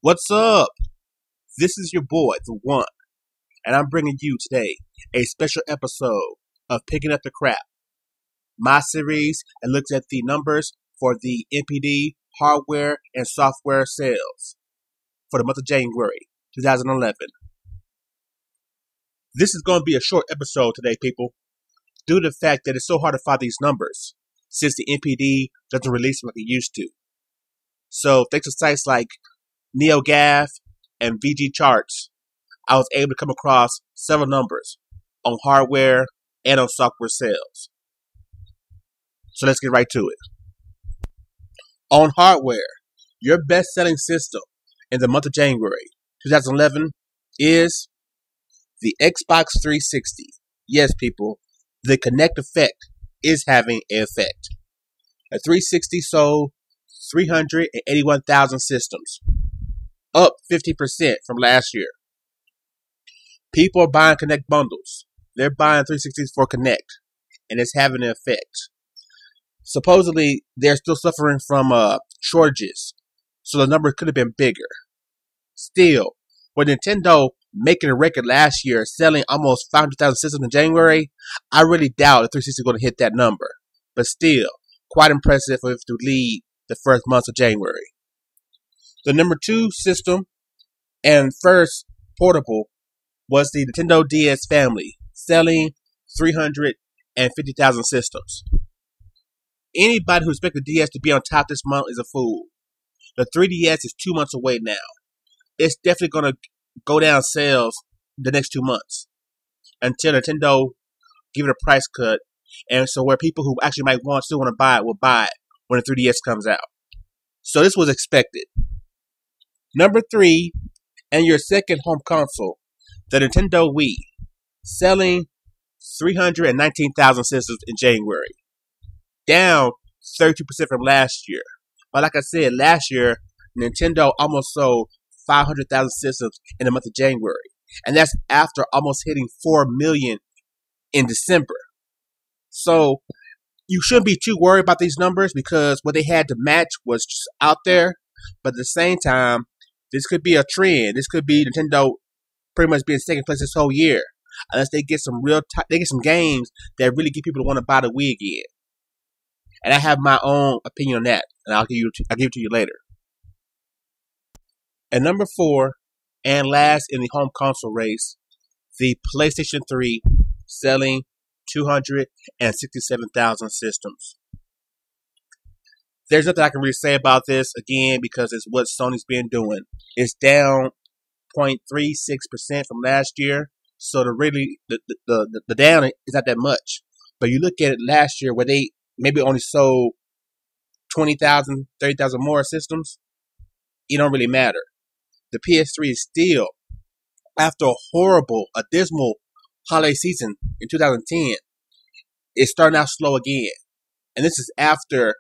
What's up? This is your boy, The One, and I'm bringing you today a special episode of Picking Up the Crap, my series that looks at the numbers for the NPD hardware and software sales for the month of January 2011. This is going to be a short episode today, people, due to the fact that it's so hard to find these numbers since the NPD doesn't release them like it used to. So, thanks to sites like NeoGAF and VG Charts, I was able to come across several numbers on hardware and on software sales. So let's get right to it. On hardware, your best-selling system in the month of January 2011 is the Xbox 360. Yes, people, the Kinect effect is having an effect. A 360 sold 381,000 systems, up 50% from last year. People are buying Kinect bundles. They're buying 360s for Kinect, and it's having an effect. Supposedly, they're still suffering from shortages, so the number could have been bigger. Still, with Nintendo making a record last year, selling almost 500,000 systems in January, I really doubt the 360 is going to hit that number. But still, quite impressive for it to lead the first months of January. The number 2 system and first portable was the Nintendo DS family, selling 350,000 systems. Anybody who expected the DS to be on top this month is a fool. The 3DS is 2 months away now. It's definitely going to go down sales the next 2 months until Nintendo give it a price cut, and so where people who actually might still want to buy it will buy it when the 3DS comes out. So this was expected. Number 3, and your second home console, the Nintendo Wii, selling 319,000 systems in January, down 32% from last year. But like I said, last year, Nintendo almost sold 500,000 systems in the month of January. And that's after almost hitting 4 million in December. So you shouldn't be too worried about these numbers because what they had to match was just out there. But at the same time, this could be a trend. This could be Nintendo pretty much being second place this whole year, unless they get some they get some games that really get people to want to buy the Wii again. And I have my own opinion on that, and I'll give it to you later. And number 4, and last in the home console race, the PlayStation 3, selling 267,000 systems. There's nothing I can really say about this, again, because it's what Sony's been doing. It's down 0.36% from last year, so the down is not that much. But you look at it last year where they maybe only sold 20,000, 30,000 more systems, it don't really matter. The PS3 is still, after a dismal holiday season in 2010, it's starting out slow again. And this is after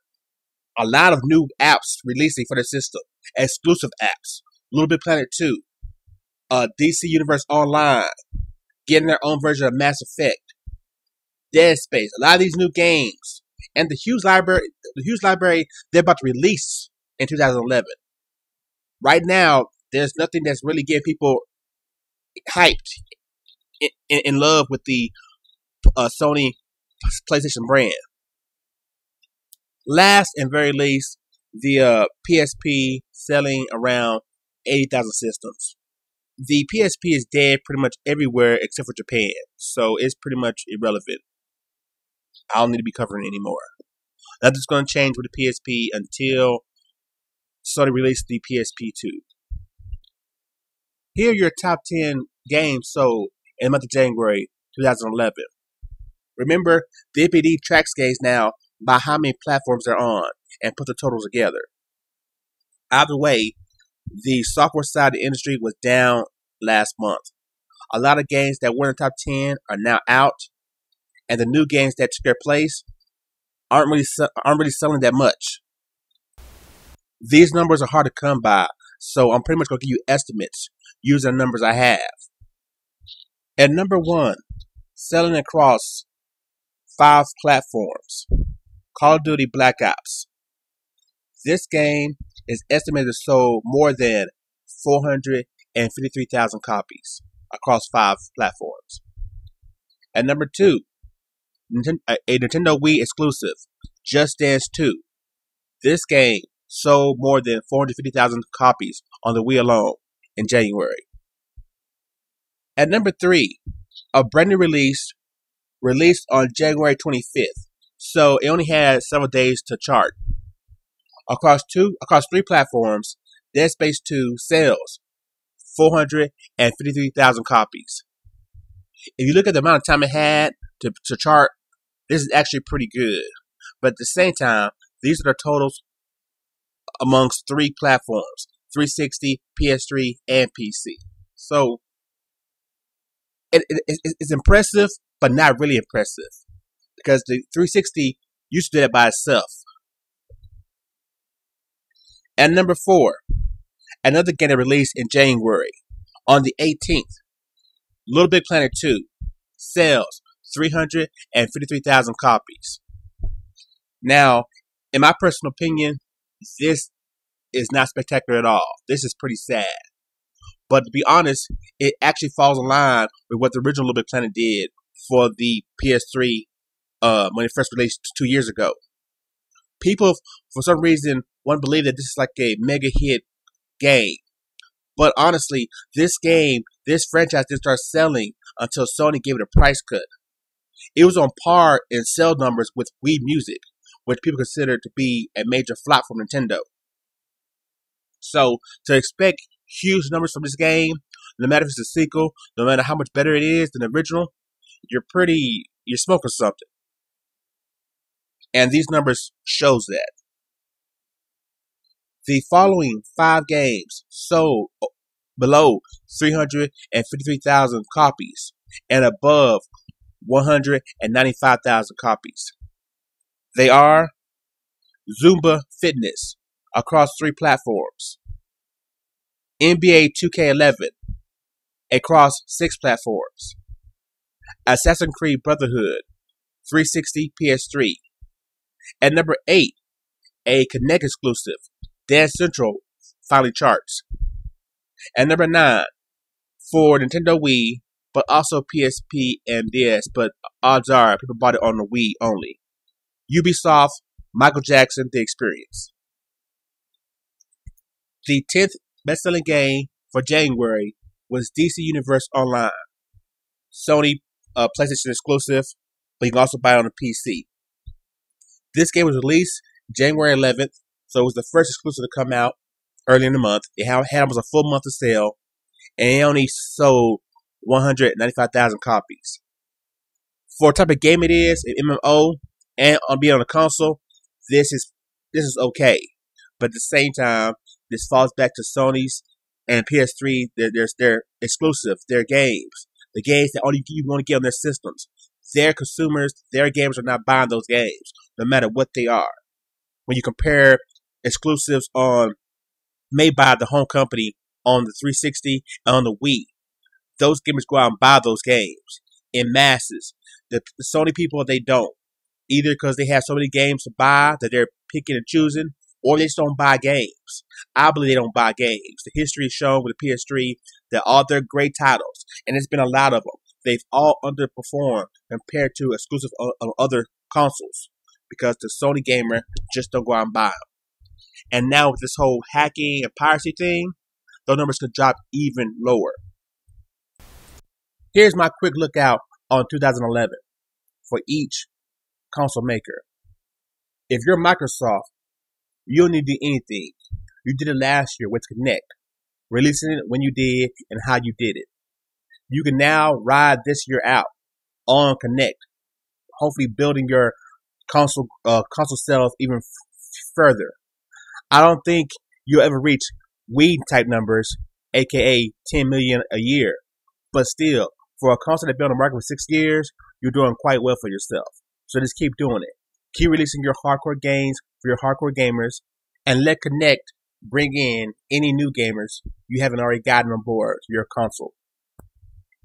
a lot of new apps releasing for the system, exclusive apps. Little Big Planet 2, DC Universe Online, getting their own version of Mass Effect, Dead Space, a lot of these new games, and the huge library they're about to release in 2011. Right now, there's nothing that's really getting people hyped in love with the Sony PlayStation brand. Last and very least, the PSP selling around 80,000 systems. The PSP is dead pretty much everywhere except for Japan, so it's pretty much irrelevant. I don't need to be covering it anymore. Nothing's going to change with the PSP until Sony releases the PSP 2. Here are your top 10 games sold in the month of January 2011. Remember, the NPD tracks games now by how many platforms they're on and put the totals together. Either way, the software side of the industry was down last month. A lot of games that were in the top 10 are now out, and the new games that took their place aren't really selling that much. These numbers are hard to come by, so I'm pretty much going to give you estimates using the numbers I have. At number 1, selling across 5 platforms, Call of Duty Black Ops. This game is estimated to sold more than 453,000 copies across 5 platforms. At number 2, a Nintendo Wii exclusive, Just Dance 2. This game sold more than 450,000 copies on the Wii alone in January. At number 3, a brand new released on January 25th, so it only had several days to chart. Across 3 platforms, Dead Space 2 sells 453,000 copies. If you look at the amount of time it had to chart, this is actually pretty good. But at the same time, these are the totals amongst 3 platforms: 360, PS3, and PC. So it's impressive, but not really impressive, because the 360 used to do that by itself. And number 4, another game that released in January on the 18th, Little Big Planet 2 sells 353,000 copies. Now, in my personal opinion, this is not spectacular at all. This is pretty sad. But to be honest, it actually falls in line with what the original Little Big Planet did for the PS3 when it first released 2 years ago. People, for some reason, want to believe that this is like a mega hit game. But honestly, this franchise didn't start selling until Sony gave it a price cut. It was on par in sale numbers with Wii Music, which people consider to be a major flop from Nintendo. So, to expect huge numbers from this game, no matter if it's a sequel, no matter how much better it is than the original, you're smoking something. And these numbers shows that. The following 5 games sold below 353,000 copies and above 195,000 copies. They are Zumba Fitness across 3 platforms, NBA 2K11 across 6 platforms, Assassin's Creed Brotherhood 360 PS3. At number 8, a Kinect exclusive, Dance Central finally charts. At number 9, for Nintendo Wii, but also PSP and DS, but odds are people bought it on the Wii only, Ubisoft Michael Jackson The Experience. The 10th best-selling game for January was DC Universe Online, Sony PlayStation exclusive, but you can also buy it on the PC. This game was released January 11th, so it was the first exclusive to come out early in the month. It had almost a full month of sale, and it only sold 195,000 copies. For what type of game it is, an MMO, and on being on a console, this is okay. But at the same time, this falls back to Sony's and PS3. Their exclusive, their games, the games that only you want to get on their systems. Their consumers, their gamers are not buying those games, no matter what they are. When you compare exclusives made by the home company on the 360 and on the Wii, those gamers go out and buy those games in masses. The Sony people, they don't. Either because they have so many games to buy that they're picking and choosing, or they just don't buy games. I believe they don't buy games. The history is shown with the PS3 that all their great titles, and there's been a lot of them, they've all underperformed compared to exclusive of other consoles, because the Sony gamer just don't go out and buy them. And now with this whole hacking and piracy thing, those numbers could drop even lower. Here's my quick lookout on 2011 for each console maker. If you're Microsoft, you don't need to do anything. You did it last year with Kinect, releasing it when you did and how you did it. You can now ride this year out on Kinect, hopefully building your console sales even further. I don't think you'll ever reach Wii type numbers, aka 10 million a year, but still, for a console that's been on the market for 6 years, you're doing quite well for yourself. So just keep doing it. Keep releasing your hardcore games for your hardcore gamers, and let Kinect bring in any new gamers you haven't already gotten on board to your console.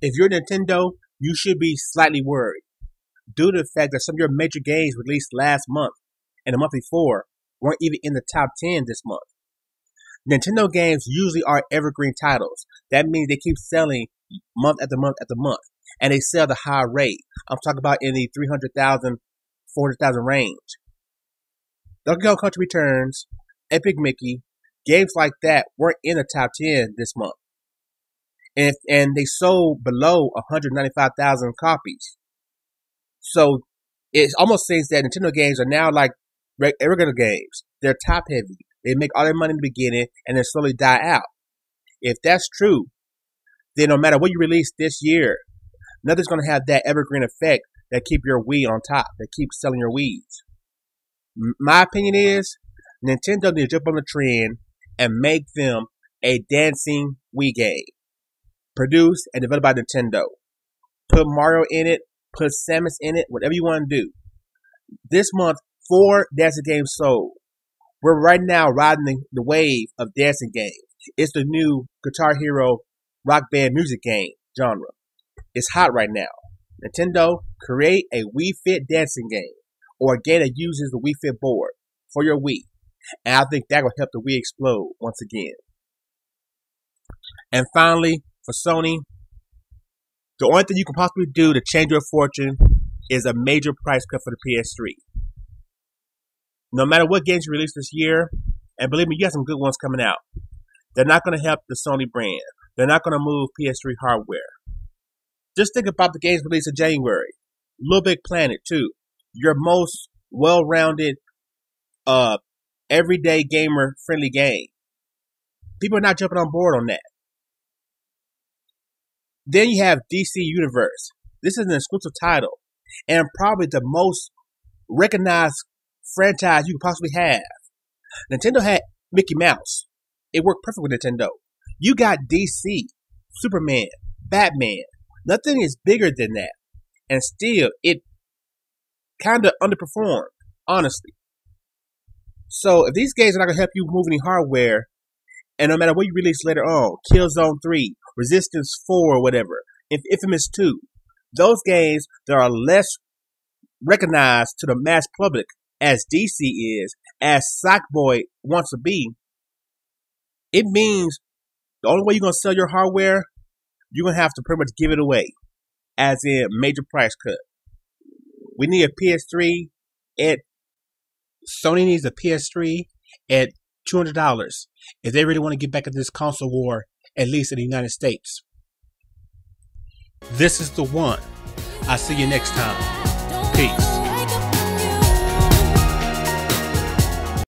If you're Nintendo, you should be slightly worried, due to the fact that some of your major games released last month and the month before weren't even in the top 10 this month. Nintendo games usually are evergreen titles. That means they keep selling month after month after month. And they sell at a high rate. I'm talking about in the 300,000, 400,000 range. Donkey Kong Country Returns, Epic Mickey, games like that weren't in the top 10 this month. And they sold below 195,000 copies. So it almost seems that Nintendo games are now like regular games. They're top heavy. They make all their money in the beginning and then slowly die out. If that's true, then no matter what you release this year, nothing's going to have that evergreen effect that keep your Wii on top, that keeps selling your Wiis. My opinion is Nintendo needs to jump on the trend and make them a dancing Wii game. Produced and developed by Nintendo. Put Mario in it, put Samus in it, whatever you want to do. This month, 4 dancing games sold. We're right now riding the wave of dancing games. It's the new Guitar Hero rock band music game genre. It's hot right now. Nintendo, create a Wii Fit dancing game or a game that uses the Wii Fit board for your Wii. And I think that will help the Wii explode once again. And finally, for Sony, the only thing you can possibly do to change your fortune is a major price cut for the PS3. No matter what games you release this year, and believe me, you have some good ones coming out, they're not going to help the Sony brand. They're not going to move PS3 hardware. Just think about the games released in January. Little Big Planet 2. Your most well-rounded, everyday gamer-friendly game. People are not jumping on board on that. Then you have DC Universe. This is an exclusive title. And probably the most recognized franchise you could possibly have. Nintendo had Mickey Mouse. It worked perfect with Nintendo. You got DC, Superman, Batman. Nothing is bigger than that. And still, it kind of underperformed, honestly. So, if these games are not going to help you move any hardware, and no matter what you release later on, Killzone 3, Resistance 4, or whatever, Infamous 2, those games that are less recognized to the mass public as DC is, as Sackboy wants to be, it means the only way you're going to sell your hardware, you're going to have to pretty much give it away, as in major price cut. We need a PS3 at, Sony needs a PS3 at $200 if they really want to get back into this console war, at least in the United States. This is the one. I'll see you next time. Peace.